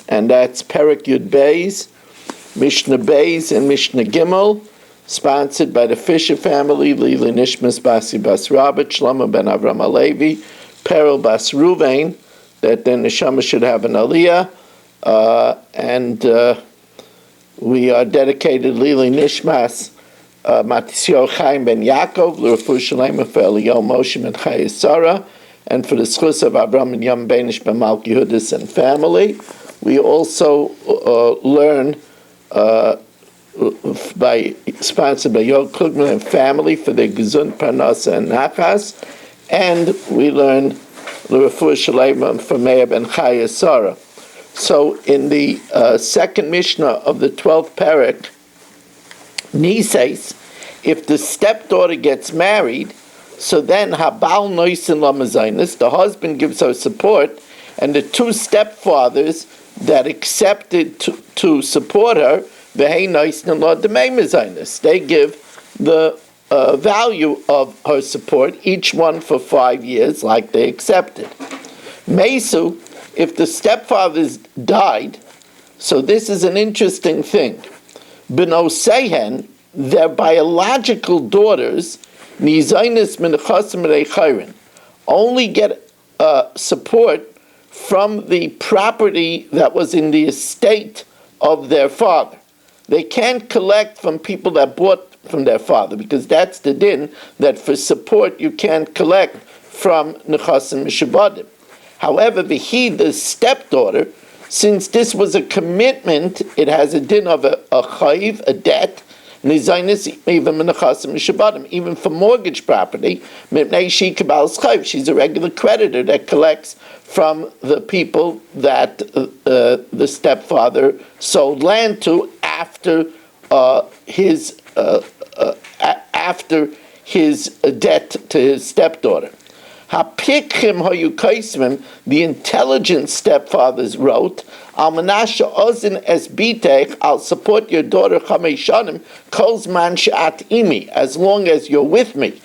and that's Perek Yud Beis, Mishna Beis and Mishna Gimel, sponsored by the Fisher family, Lili Nishmas Basi Bas Rabbat, Shlomo ben Avram Alevi, Perel Bas Ruvain, that the neshama should have an aliyah, and we are dedicated Lili Nishmas Matisyo Chaim ben Yaakov, L'Refu Shalema for Eliyahu Moshe and Chaya Sarah, and for the schus of Avram and Yom Benish ben Malki Yehudis and family. We also learn sponsored by Yoel Klugman and family for their Gesund Parnasa and Nachas, and we learn L'Refu Shalema for Meir ben Chaya Sarah. So in the second Mishnah of the 12th Perek, Nisays, if the stepdaughter gets married, so then Habal Noisin Lamazainis, the husband gives her support, and the two stepfathers that accepted to support her, Vehei Noisin La Demei Mazainis, they give the value of her support, each one for 5 years, like they accepted. Mesu, if the stepfathers died, so this is an interesting thing. B'no Sehen, their biological daughters, Nizainis min Chasim Reichairin, only get support from the property that was in the estate of their father. They can't collect from people that bought from their father, because that's the din, that for support you can't collect from Nechasim Mishabadim. However, the stepdaughter, since this was a commitment, it has a din of a chayiv, a debt, even for mortgage property. She's a regular creditor that collects from the people that the stepfather sold land to after his debt to his stepdaughter. The intelligent stepfathers wrote, Al Menashe Ozin es Bitech, I'll support your daughter Chameshanim, Kolz man she'at imi, as long as you're with me.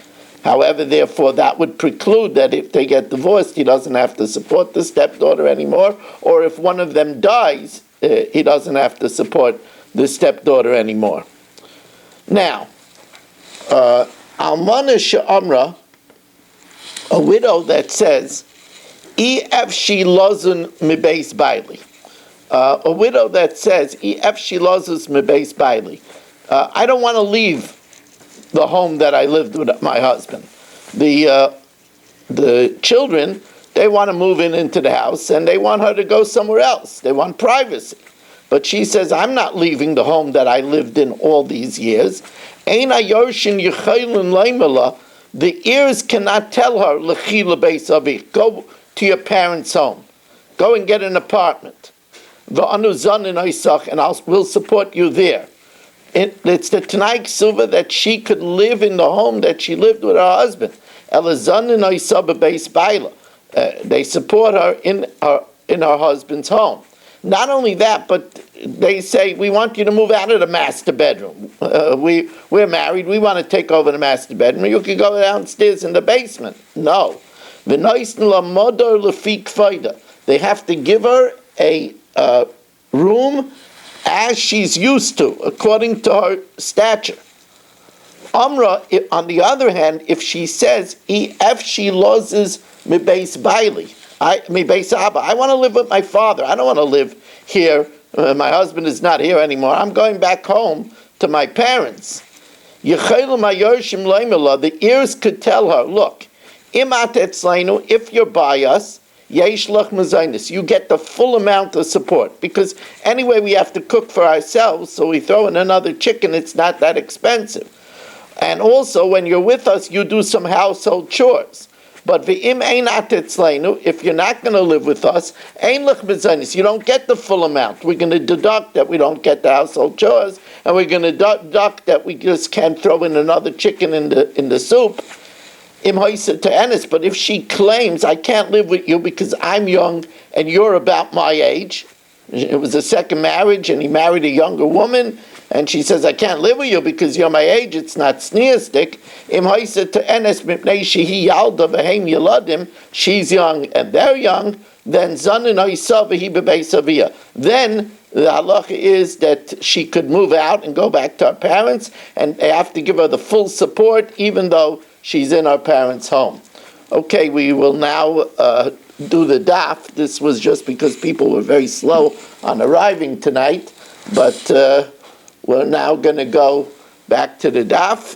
However, therefore, that would preclude that if they get divorced, he doesn't have to support the stepdaughter anymore, or if one of them dies, he doesn't have to support the stepdaughter anymore. Now, Almana she'amra, a widow that says, "Ef she lozun mibeis baili," a widow that says, "Ef she lozun mibeis baili," I don't want to leave the home that I lived with my husband. The children, they want to move into the house, and they want her to go somewhere else. They want privacy. But she says, "I'm not leaving the home that I lived in all these years." Eina yorshin yechaylin leimela. The ears cannot tell her, "L'chila beis avich," go to your parents' home, go and get an apartment. V'anu zanin oisach, and we'll support you there. It's the Tanai Kesuvos that she could live in the home that she lived with her husband. Ela zanin oisach beis baila. They support her in her husband's home. Not only that, but they say, "We want you to move out of the master bedroom. We're married. We want to take over the master bedroom. You can go downstairs in the basement." No. They have to give her a room as she's used to, according to her stature. Amra, on the other hand, if she says, "If she loses mibeis baili," I want to live with my father. I don't want to live here. My husband is not here anymore. I'm going back home to my parents. The ears could tell her, "Look, if you're by us, you get the full amount of support. Because anyway, we have to cook for ourselves, so we throw in another chicken. It's not that expensive. And also, when you're with us, you do some household chores. But if you're not going to live with us, you don't get the full amount. We're going to deduct that we don't get the household chores, and we're going to deduct that we just can't throw in another chicken in the soup." But if she claims, "I can't live with you because I'm young and you're about my age," it was a second marriage, and he married a younger woman, and she says, "I can't live with you because you're my age," it's not sneerstic. She's young and they're young, then zanin ha'isa v'hi bebeis aviyah. Then the halacha is that she could move out and go back to her parents, and they have to give her the full support, even though she's in her parents' home. Okay, we will now do the daf. This was just because people were very slow on arriving tonight, but we're now going to go back to the daf.